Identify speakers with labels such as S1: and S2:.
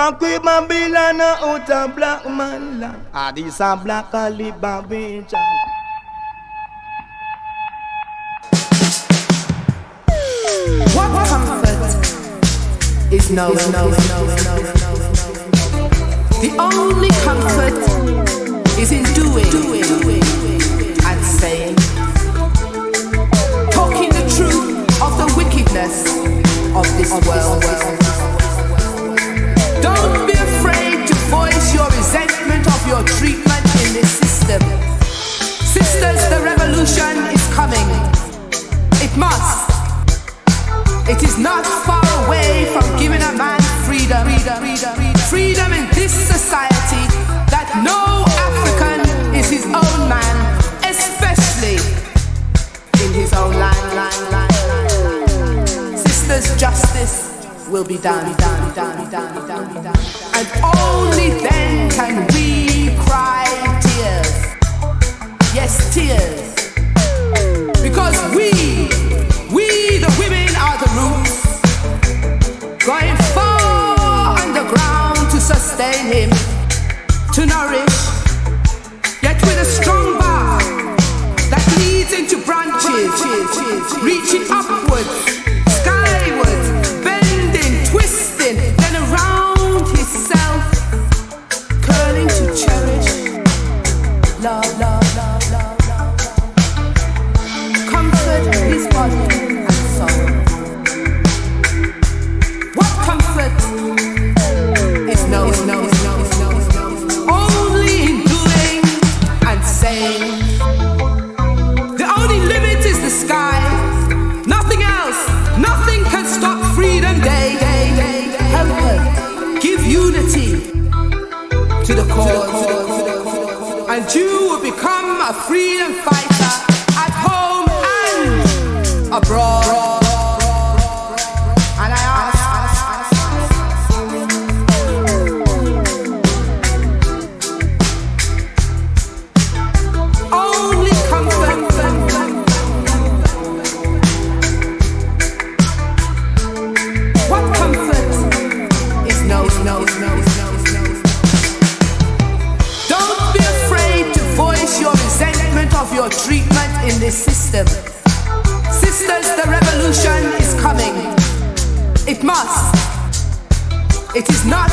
S1: Back with Babylon out of black man land. This a black Alibaba.
S2: What comfort is no. The only comfort is in doing and saying, talking the truth of the wickedness of this world. Don't be afraid to voice your resentment of your treatment in this system. Sisters, the revolution is coming. It must. It is not far away from giving a man freedom. Freedom in this society that no African is his own man, especially in his own land. Sisters, justice will be done. And only then can we cry tears. Yes, tears. Because we the women are the roots, going far underground to sustain him, to nourish, yet with a strong bark that leads into branches, reaching upwards, skywards, bending, twisting, then around himself, curling to cherish love. Comfort his body. What comfort is no. Only in doing and saying. The only limit is the sky. Nothing else. Nothing can stop Freedom Day. Help her. Give unity to the cause. And you will become a freedom fighter at home and abroad. Your treatment in this system. Sisters, the revolution is coming. It must. It is not